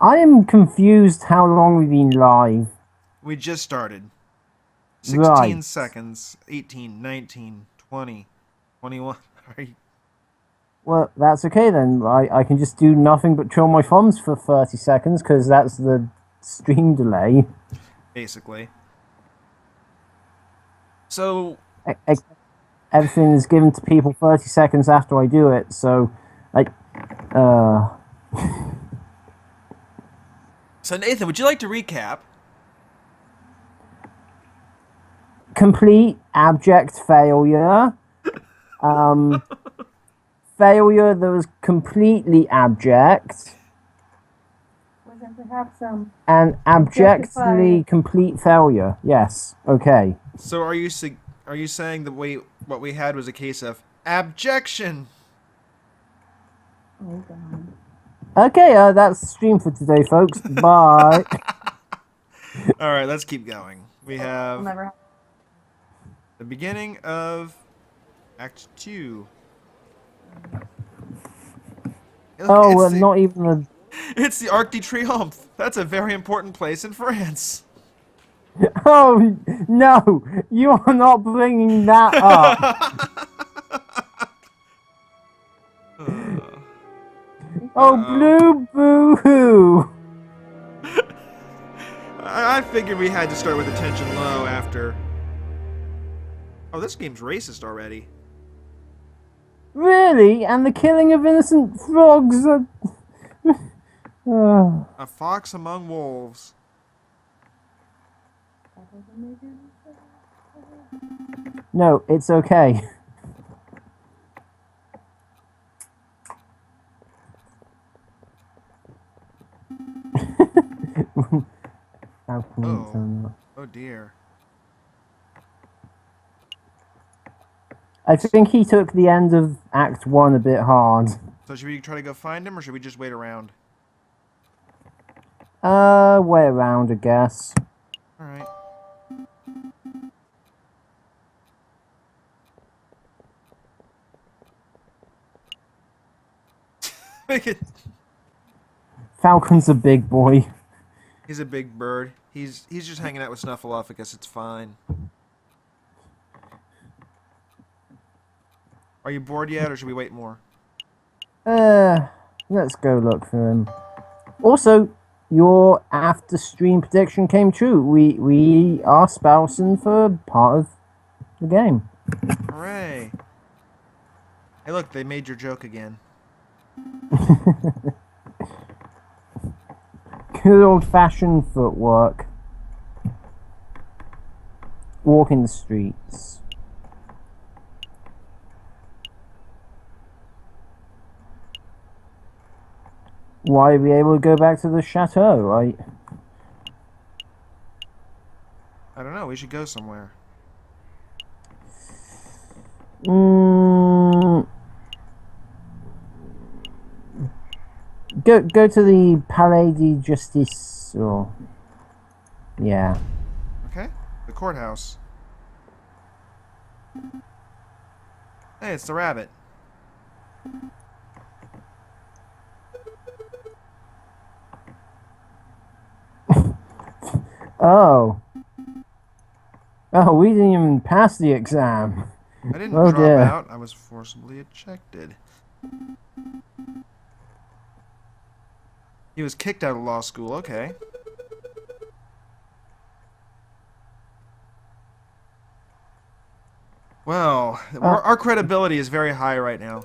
I am confused how long we've been live. We just started. 16 Right. seconds. 18, 19, 20, 21. Are you, Well, that's okay then. I can just do nothing but twiddle my thumbs for 30 seconds because that's the stream delay. basically. So, E- e- Everything is given to people 30 seconds after I do it, so, like, uh, so Nathan, would you like to recap? complete abject failure. Um, Failure that was completely abject. Was there perhaps some And abjectly objectify? complete failure. Yes. Okay. So are you saying that what we had was a case of abjection? Oh god. Okay, that's the stream for today, folks. Bye. All right, let's keep going. We I'll have never. the beginning of Act 2. Look, Oh, not even the. it's the Arc de Triomphe. That's a very important place in France. Oh no! You are not bringing that up. Oh, Uh-oh. blue boo hoo! I figured we had to start with attention low after. Oh, this game's racist already. Really? And the killing of innocent frogs? Uh, A fox among wolves. no, it's okay. Oh. Oh dear. I think he took the end of Act 1 a bit hard. So should we try to go find him, or should we just wait around? Way around, I guess. Alright. Make it. Falcon's a big boy. He's a big bird. He's just hanging out with Snuffleupagus. It's fine. Are you bored yet, or should we wait more? Let's go look for him. Also, your after stream prediction came true. We are spousing for part of the game. Hooray! Hey, look, they made your joke again. Good old fashioned footwork. Walking the streets. Why are we able to go back to the chateau? I don't know. We should go somewhere. Mm, go to the Palais de Justice, or yeah. Okay. The courthouse. Hey, it's the rabbit. Oh. Oh, we didn't even pass the exam. I didn't Oh drop dear. out. I was forcibly ejected. He was kicked out of law school. Okay. Well, our credibility is very high right now.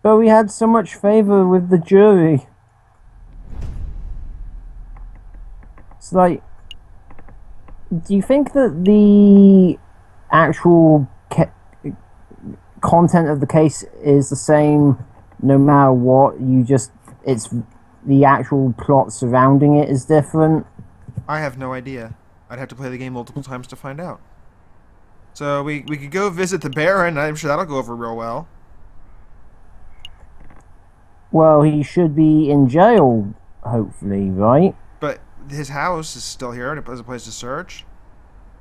But we had so much favor with the jury. It's like, do you think that the actual content of the case is the same no matter what? It's the actual plot surrounding it is different? I have no idea. I'd have to play the game multiple times to find out. So we could go visit the Baron. I'm sure that'll go over real well. Well, he should be in jail, hopefully, right? But his house is still here as a place to search.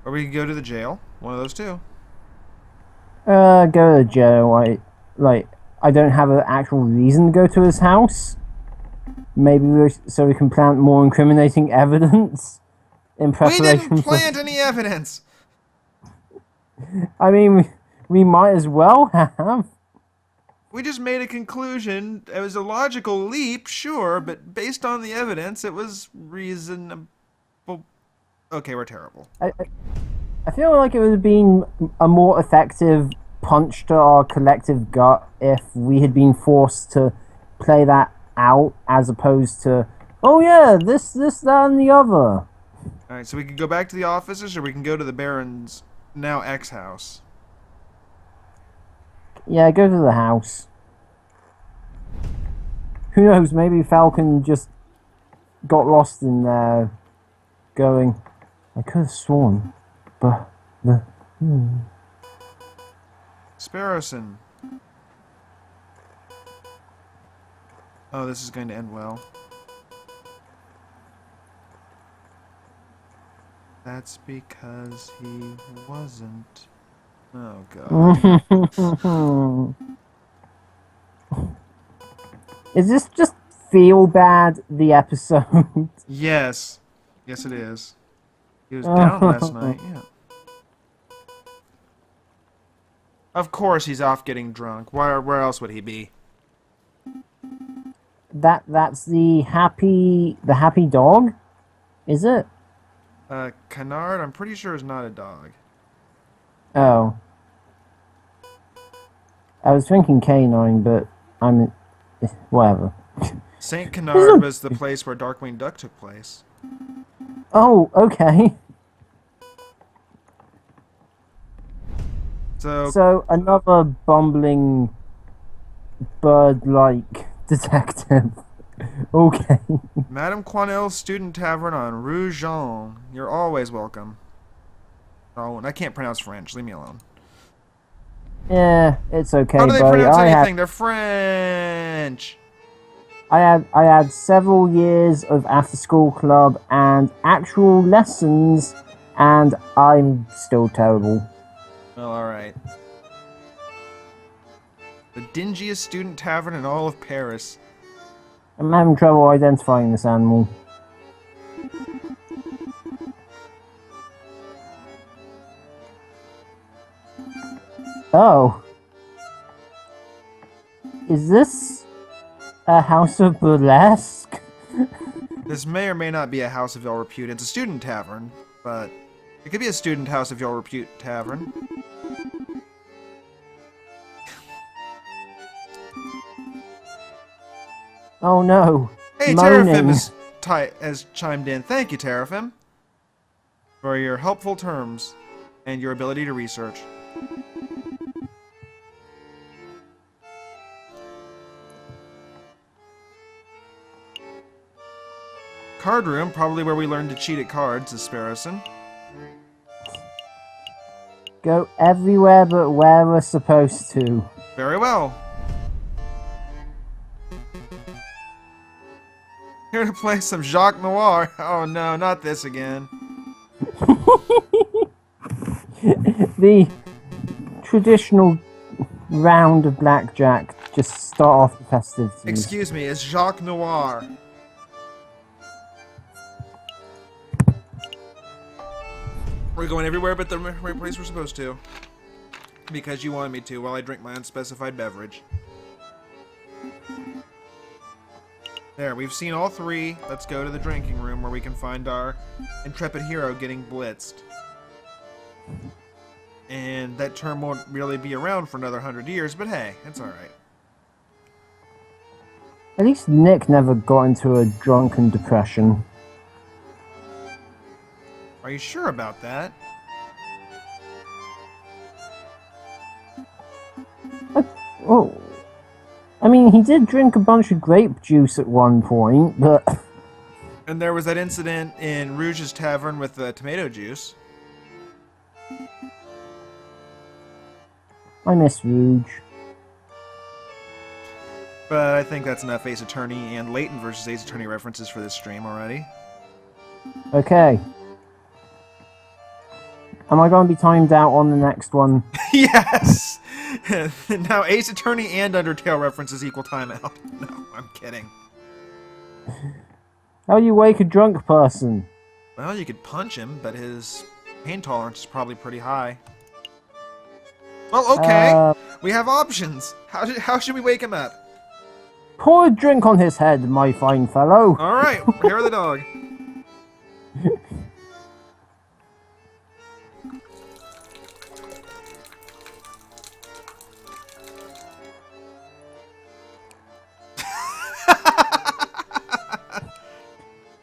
Or we could go to the jail. One of those two. Go to jail. I don't have an actual reason to go to his house. maybe so we can plant more incriminating evidence in We preparation didn't for. plant any evidence. I mean, we might as well have. We just made a conclusion. It was a logical leap, sure, but based on the evidence, it was reasonable. Okay, we're terrible. I feel like it would have been a more effective punch to our collective gut if we had been forced to play that out as opposed to, oh yeah, this, that, and the other. Alright, so we can go back to the offices, or we can go to the Baron's now ex-house. Yeah, go to the house. Who knows, maybe Falcon just got lost in there going, I could have sworn, but the... Sparrowson. Oh, this is going to end well. That's because he wasn't. Oh, God. Is this just Feel Bad, the episode? Yes. Yes, it is. He was down last night, yeah. Of course he's off getting drunk. Where else would he be? That's the happy dog? Is it? Canard, I'm pretty sure is not a dog. Oh. I was thinking canine, but whatever. St. Canard was the place where Darkwing Duck took place. Oh, okay. So another bumbling bird-like detective. Okay. Madame Quanelle's Student Tavern on Rue Jean. You're always welcome. Oh, and I can't pronounce French. Leave me alone. Yeah, it's okay, How do they buddy. pronounce anything? They're French. I had several years of after-school club and actual lessons, and I'm still terrible. Well, alright. The dingiest student tavern in all of Paris. I'm having trouble identifying this animal. Oh. Is this a house of burlesque? This may or may not be a house of ill repute. It's a student tavern, but it could be a student house of ill repute tavern. Oh no. Hey, Teraphim has chimed in. Thank you, Teraphim, for your helpful terms and your ability to research. Card room, probably where we learned to cheat at cards, is Sparrowson. Go everywhere but where we're supposed to. Very well. Here to play some Jacques Noir. Oh no, not this again. The traditional round of blackjack. Just start off the festivities. Excuse me, it's Jacques Noir. We're going everywhere but the right place we're supposed to. Because you wanted me to while I drink my unspecified beverage. There, we've seen all three. Let's go to the drinking room where we can find our intrepid hero getting blitzed. And that term won't really be around for another 100 years, but hey, it's alright. At least Nick never got into a drunken depression. Are you sure about that? Oh, I mean, he did drink a bunch of grape juice at one point, but... And there was that incident in Rouge's Tavern with the tomato juice. I miss Rouge. But I think that's enough Ace Attorney and Leighton versus Ace Attorney references for this stream already. Okay. Am I going to be timed out on the next one? Yes! Now Ace Attorney and Undertale references equal timeout. No, I'm kidding. How do you wake a drunk person? Well, you could punch him, but his pain tolerance is probably pretty high. Well, okay. Uh, We have options. How should we wake him up? Pour a drink on his head, my fine fellow. All right, hair of the dog.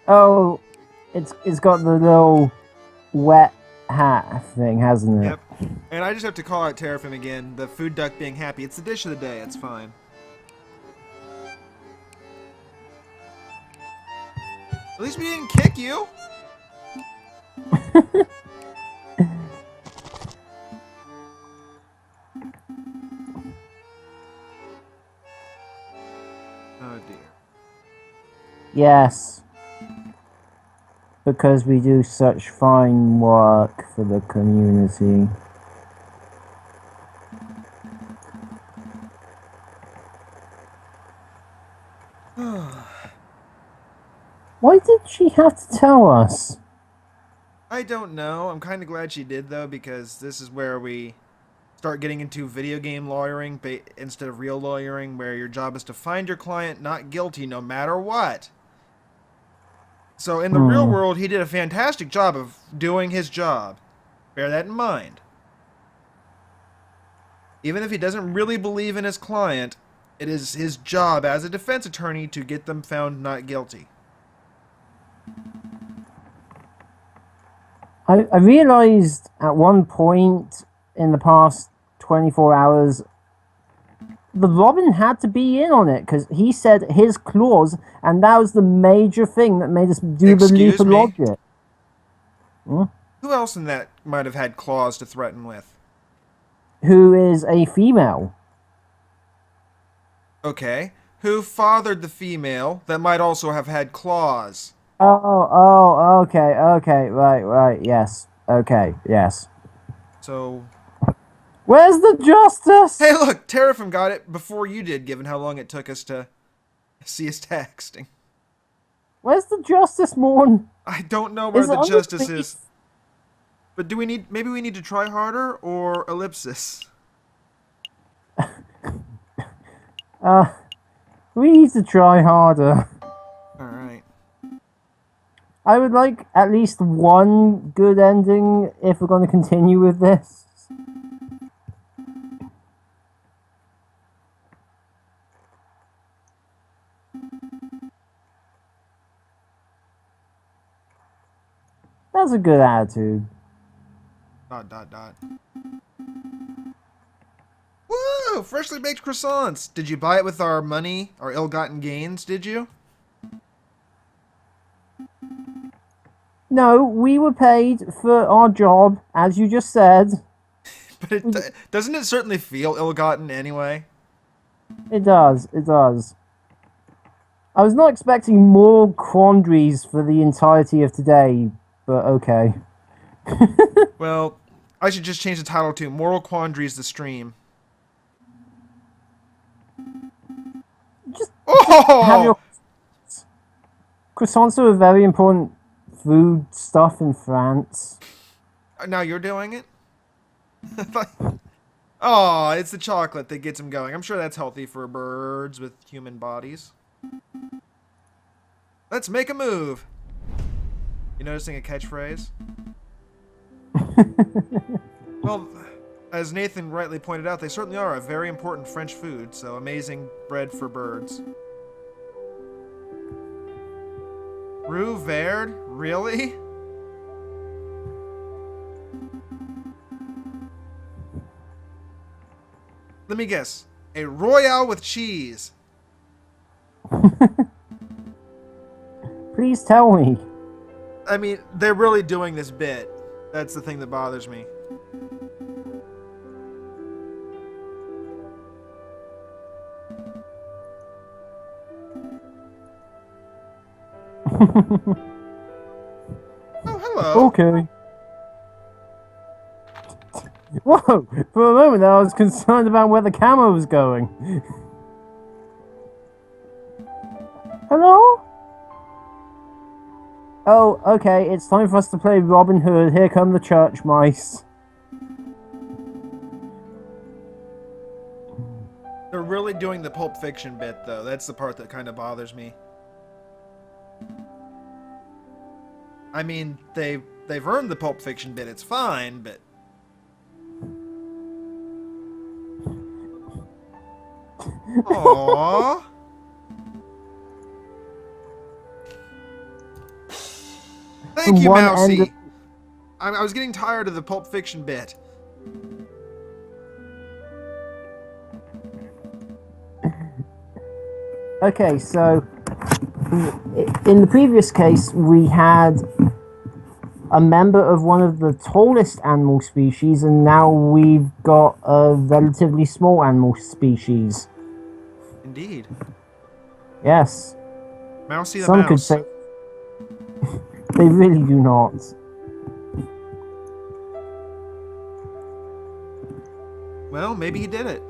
Oh, it's got the little wet hat thing, hasn't it? Yep. And I just have to call out Terrafim again. The food duck being happy. It's the dish of the day. It's fine. At least we didn't kick you. Oh dear. Yes. Because we do such fine work for the community. Why did she have to tell us? I don't know. I'm kind of glad she did, though, because this is where we start getting into video game lawyering instead of real lawyering, where your job is to find your client not guilty no matter what. So in the real world, he did a fantastic job of doing his job. Bear that in mind. Even if he doesn't really believe in his client, it is his job as a defense attorney to get them found not guilty. I realized at one point in the past 24 hours, the Robin had to be in on it because he said his clause, and that was the major thing that made us do the leap Excuse of me? logic. Who else in that might have had claws to threaten with? Who is a female? Okay. Who fathered the female that might also have had claws? Okay, right, yes, okay, yes. So, Where's the justice? hey, look, Terrafim got it before you did, given how long it took us to see his texting. Where's the justice, Morn? I don't know where Is it the on the justice face? is. But maybe we need to try harder or ellipsis? We need to try harder. Alright. I would like at least one good ending if we're going to continue with this. That's a good attitude. ... Woo! Freshly baked croissants! Did you buy it with our money, our ill-gotten gains, did you? No, we were paid for our job, as you just said. But doesn't it certainly feel ill-gotten anyway? It does. I was not expecting more quandaries for the entirety of today, but okay. Well, I should just change the title to Moral Quandaries the Stream. Just Oh! have your... Croissants are a very important food stuff in France. Now you're doing it? Oh, it's the chocolate that gets them going. I'm sure that's healthy for birds with human bodies. Let's make a move. You noticing a catchphrase? Well, as Nathan rightly pointed out, they certainly are a very important French food, so amazing bread for birds. Roux vert? Really? Let me guess. A Royale with cheese. Please tell me. I mean, they're really doing this bit. That's the thing that bothers me. Oh, hello. Okay. Whoa! For a moment I was concerned about where the camera was going. Hello? Oh, okay, it's time for us to play Robin Hood. Here come the church mice. They're really doing the Pulp Fiction bit, though. That's the part that kind of bothers me. I mean, they've earned the Pulp Fiction bit. It's fine, but aww. Thank From you, one end Mousy. I was getting tired of the Pulp Fiction bit. Okay, so in the previous case, we had a member of one of the tallest animal species, and now we've got a relatively small animal species. Indeed. Yes, Mousy the some could Mouse. say they really do not. Well, maybe he did it.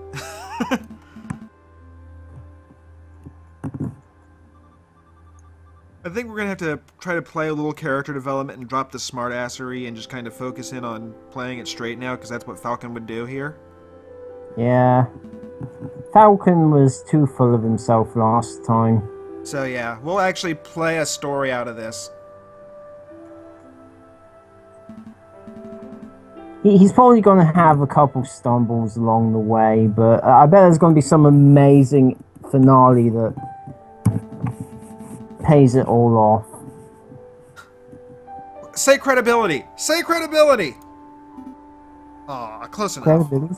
I think we're gonna have to try to play a little character development and drop the smartassery and just kind of focus in on playing it straight now, because that's what Falcon would do here. Yeah. Falcon was too full of himself last time. So yeah, we'll actually play a story out of this. He's probably going to have a couple stumbles along the way, but I bet there's going to be some amazing finale that pays it all off. Say credibility! Say credibility! Aw, close enough. Credibility.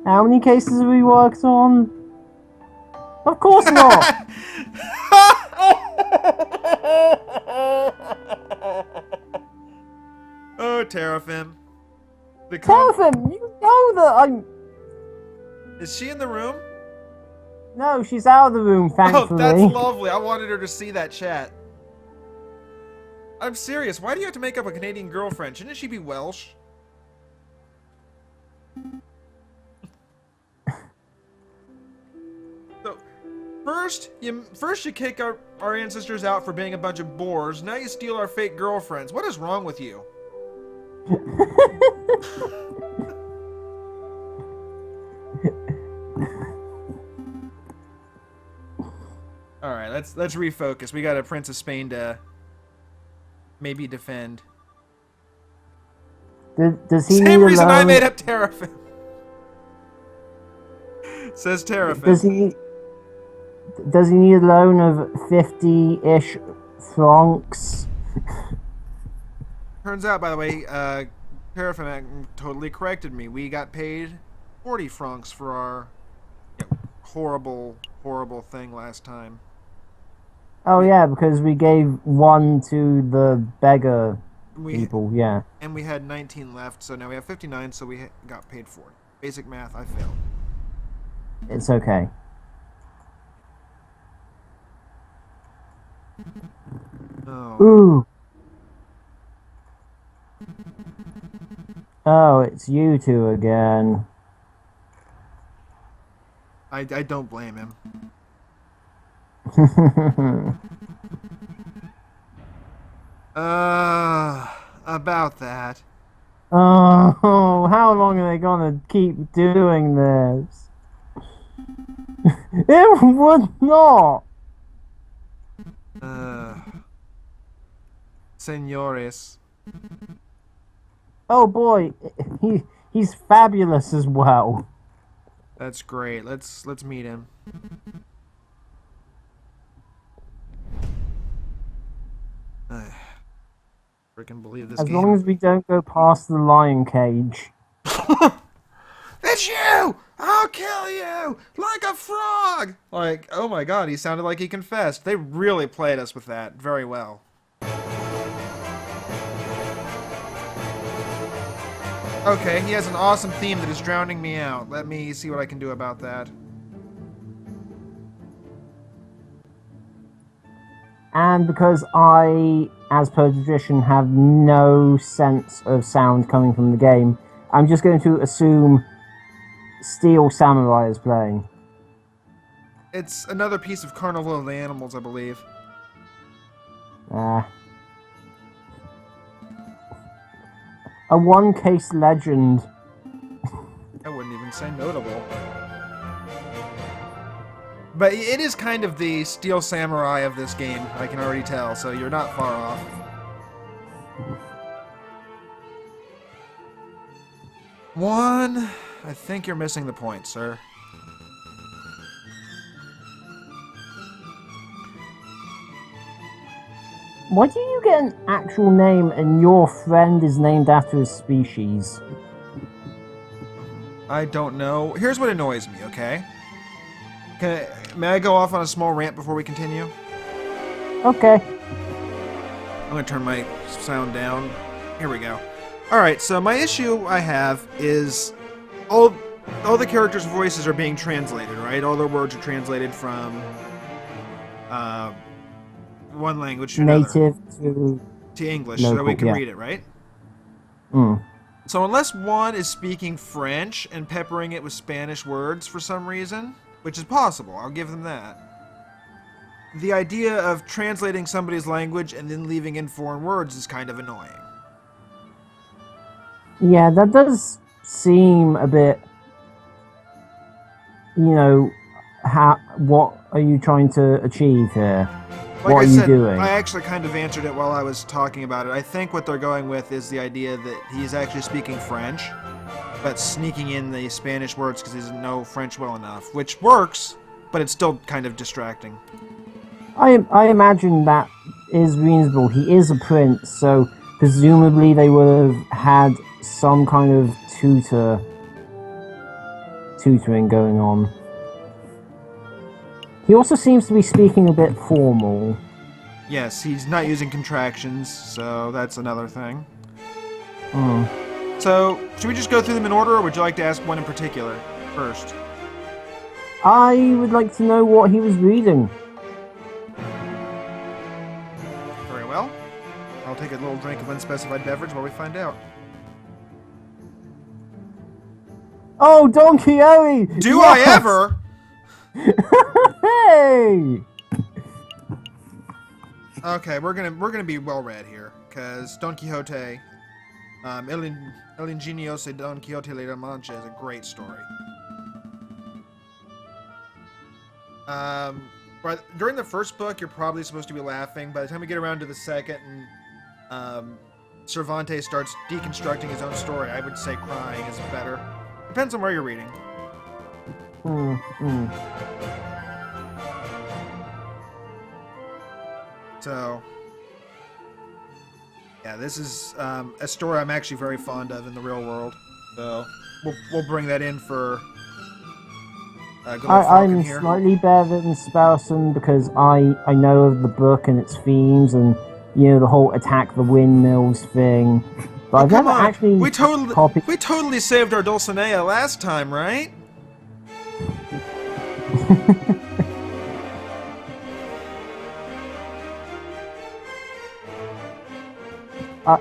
How many cases have we worked on? Of course not! Oh, Terrafim. Teraphim, you know that I'm... Is she in the room? No, she's out of the room, thankfully. Oh, that's lovely. I wanted her to see that chat. I'm serious. Why do you have to make up a Canadian girlfriend? Shouldn't she be Welsh? So, first you kick our ancestors out for being a bunch of boors. Now you steal our fake girlfriends. What is wrong with you? All right, let's refocus. We got a Prince of Spain to maybe defend. Does he Same need reason a loan? I made up Terrafin. Says Terrafin. Does he need a loan of 50-ish francs? Turns out, by the way, Terrafin totally corrected me. We got paid 40 francs for our horrible thing last time. Oh yeah, because we gave one to the beggar people, yeah. And we had 19 left, so now we have 59, so we got paid 40. Basic math, I failed. It's okay. Oh. Ooh. Oh, it's you two again. I don't blame him. About that. Oh, how long are they gonna keep doing this? It would not! Senores. Oh boy, he's fabulous as well. That's great. Let's meet him. Freaking believe this As game. long as we don't go past the lion cage. It's you! I'll kill you! Like a frog! Like, oh my god, he sounded like he confessed. They really played us with that very well. Okay, he has an awesome theme that is drowning me out. Let me see what I can do about that. And because I, as per tradition, have no sense of sound coming from the game, I'm just going to assume Steel Samurai is playing. It's another piece of Carnival of the Animals, I believe. A one-case legend. I wouldn't even say notable. But it is kind of the Steel Samurai of this game, I can already tell, so you're not far off. One, I think you're missing the point, sir. Why do you get an actual name and your friend is named after a species? I don't know. Here's what annoys me, okay? May I go off on a small rant before we continue? Okay. I'm gonna turn my sound down. Here we go. Alright, so my issue I have is all the characters' voices are being translated, right? All their words are translated from one language to Native another. To English, so local, that we can yeah. read it, right? Mm. So unless one is speaking French and peppering it with Spanish words for some reason, which is possible, I'll give them that, the idea of translating somebody's language and then leaving in foreign words is kind of annoying. Yeah, that does seem a bit. What are you trying to achieve here? Like what I are you said, doing? I actually kind of answered it while I was talking about it. I think what they're going with is the idea that he's actually speaking French, but sneaking in the Spanish words because he doesn't know French well enough, which works, but it's still kind of distracting. I imagine that is reasonable. He is a prince, so presumably they would have had some kind of tutoring going on. He also seems to be speaking a bit formal. Yes, he's not using contractions, so that's another thing. Mm. So, should we just go through them in order, or would you like to ask one in particular first? I would like to know what he was reading. Very well. I'll take a little drink of unspecified beverage while we find out. Oh, Don Quixote! Do I ever? Hey! Okay, we're gonna be well read here, because Don Quixote, El Ingenioso Don Quixote de la Mancha is a great story. But during the first book, you're probably supposed to be laughing. By the time we get around to the second, and Cervantes starts deconstructing his own story, I would say crying is better. Depends on where you're reading. So, yeah, this is a story I'm actually very fond of in the real world. So, we'll bring that in for good old Falcon I'm here. slightly better than Sparrowson because I know of the book and its themes and, the whole attack the windmills thing. But I've Come never on, actually we copied... totally saved our Dulcinea last time, right?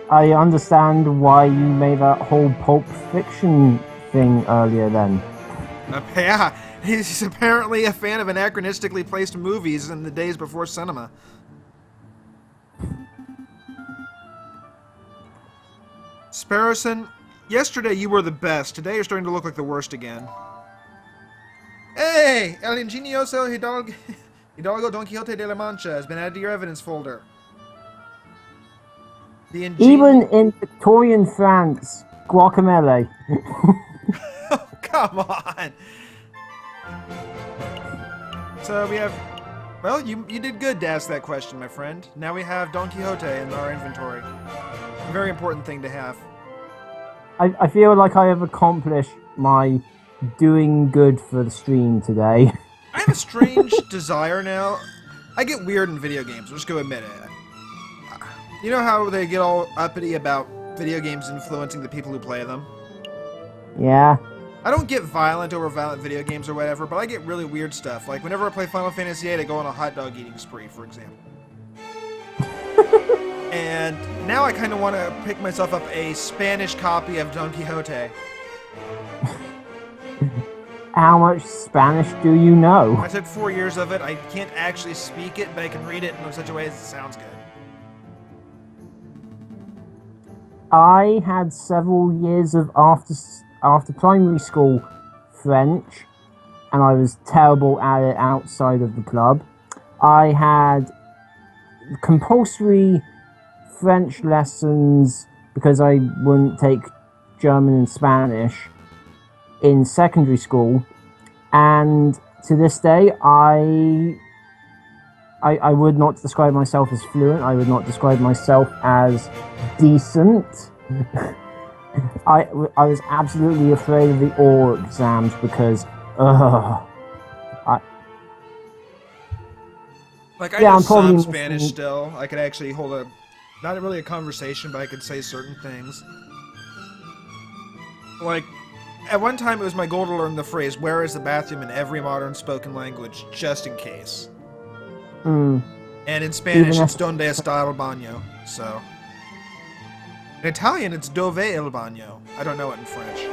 I understand why you made that whole Pulp Fiction thing earlier then. Yeah, he's apparently a fan of anachronistically placed movies in the days before cinema. Sparrowson, yesterday you were the best. Today you're starting to look like the worst again. Hey! El Ingenioso Hidalgo Don Quixote de la Mancha has been added to your evidence folder. Even in Victorian France, guacamole. Oh, come on! So we have... Well, you did good to ask that question, my friend. Now we have Don Quixote in our inventory. A very important thing to have. I feel like I have accomplished my doing good for the stream today. I have a strange desire now. I get weird in video games, I'll just go admit it. You know how they get all uppity about video games influencing the people who play them? Yeah. I don't get violent over violent video games or whatever, but I get really weird stuff. Like whenever I play Final Fantasy VIII, I go on a hot dog eating spree, for example. And now I kind of want to pick myself up a Spanish copy of Don Quixote. How much Spanish do you know? I took 4 years of it. I can't actually speak it, but I can read it in such a way as it sounds good. I had several years of after primary school French, and I was terrible at it outside of the club. I had compulsory French lessons because I wouldn't take German and Spanish in secondary school, and to this day I would not describe myself as fluent. I would not describe myself as decent. I was absolutely afraid of the oral exams because I know some Spanish still. I could actually hold a, not really a conversation, but I could say certain things. Like, at one time it was my goal to learn the phrase, "Where is the bathroom?" in every modern spoken language, just in case. And in Spanish, it's "Donde está el baño?" So. In Italian, it's "Dove il bagno?" I don't know it in French.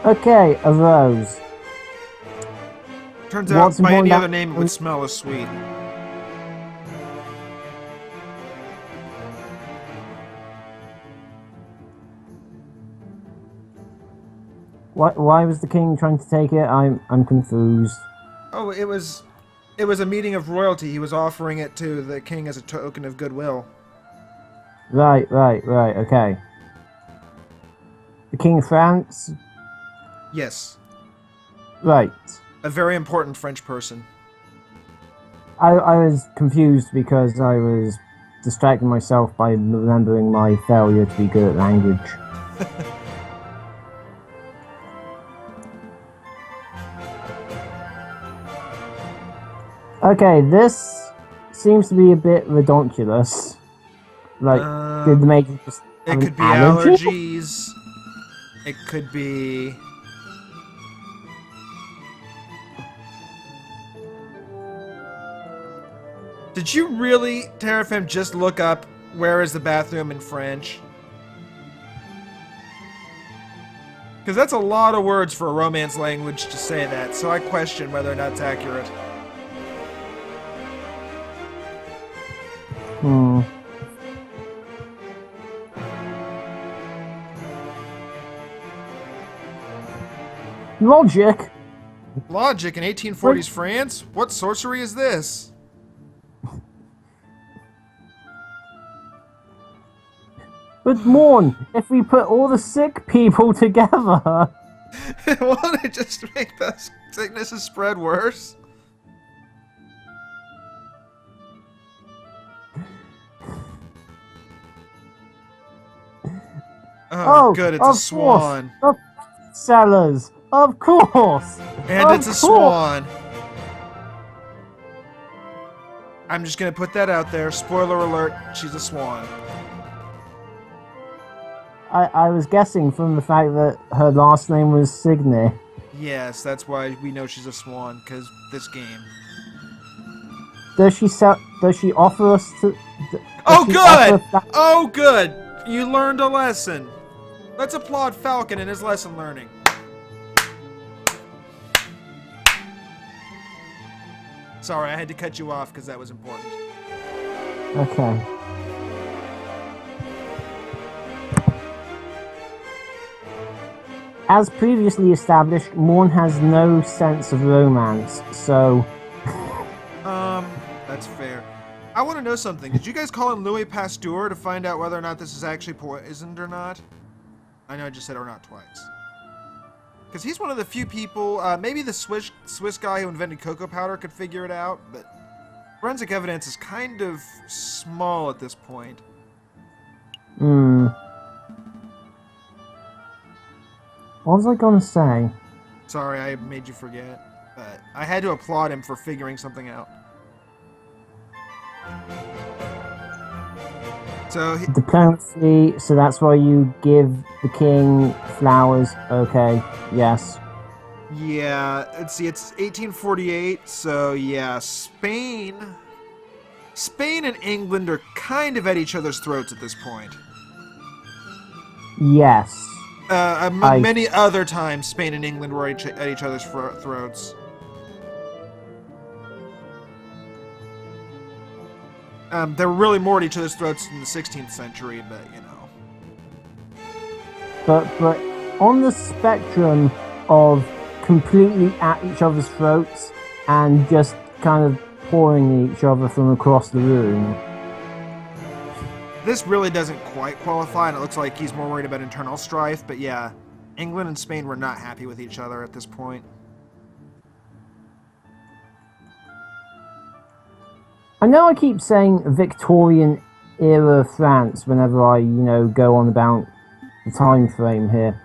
Okay, a rose. Turns out, by any other name, it would smell as sweet. Why was the king trying to take it? I'm confused. Oh, it was a meeting of royalty. He was offering it to the king as a token of goodwill. Right, okay. The King of France? Yes. Right. A very important French person. I was confused because I was distracting myself by remembering my failure to be good at language. Okay, this seems to be a bit redonkulous. Like, did the maid just have It could be allergy? allergies. It could be... Did you really, Terrafim, just look up "Where is the bathroom?" in French? Because that's a lot of words for a Romance language to say that, so I question whether or not it's accurate. Logic? Logic in 1840s France? What sorcery is this? But Morn, if we put all the sick people together... Won't it just make the sicknesses spread worse? Oh, good, it's a swan. Of sellers, of course. And it's a swan. I'm just gonna put that out there. Spoiler alert, she's a swan. I was guessing from the fact that her last name was Signe. Yes, that's why we know she's a swan, because this game. Does she offer us to... Oh, good! Oh, good! You learned a lesson. Let's applaud Falcon in his lesson learning. Sorry, I had to cut you off because that was important. Okay. As previously established, Morn has no sense of romance, so... That's fair. I want to know something. Did you guys call him Louis Pasteur to find out whether or not this is actually poisoned or not? I know I just said or not twice. Because he's one of the few people, maybe the Swiss guy who invented cocoa powder could figure it out, but forensic evidence is kind of small at this point. What was I gonna say? Sorry, I made you forget, but I had to applaud him for figuring something out. So diplomacy, so that's why you give the king flowers. Okay, yes. Yeah, let's see, it's 1848, so yeah, Spain Spain and England are kind of at each other's throats at this point. Yes. Many other times, Spain and England were at each other's throats. They were really more at each other's throats in the 16th century, but you know. But on the spectrum of completely at each other's throats and just kind of pouring each other from across the room. This really doesn't quite qualify, and it looks like he's more worried about internal strife, but yeah, England and Spain were not happy with each other at this point. I know I keep saying Victorian era France whenever I, go on about the time frame here.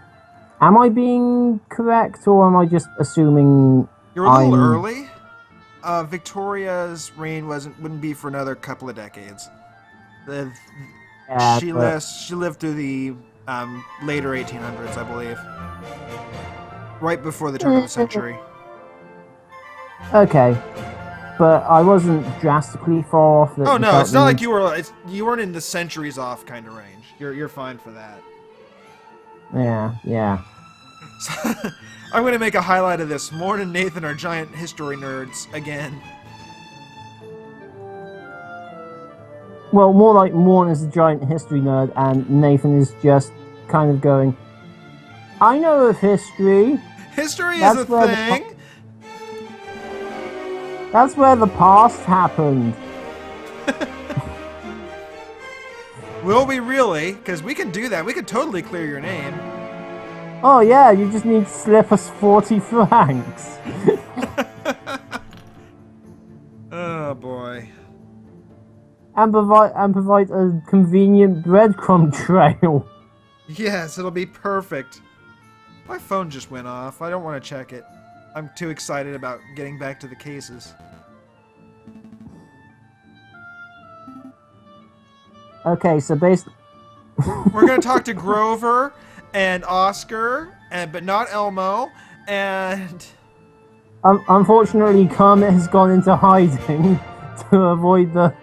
Am I being correct, or am I just assuming You're a little early. Victoria's reign wouldn't be for another couple of decades. She lived through the later 1800s, I believe, right before the turn of the century. Okay, but I wasn't drastically far off. Oh no, it's not like you weren't in the centuries off kind of range. You're fine for that. Yeah. I'm going to make a highlight of this. Morn and Nathan are giant history nerds again. Well, more like Morn is a giant history nerd, and Nathan is just kind of going, I know of history. History is a thing. That's where the past happened. Will we really? Because we can do that. We could totally clear your name. Oh yeah, you just need to slip us 40 francs. Oh boy. And provide a convenient breadcrumb trail. Yes, it'll be perfect. My phone just went off. I don't want to check it. I'm too excited about getting back to the cases. Okay, so basically... We're going to talk to Grover and Oscar, but not Elmo, and... Unfortunately, Kermit has gone into hiding to avoid the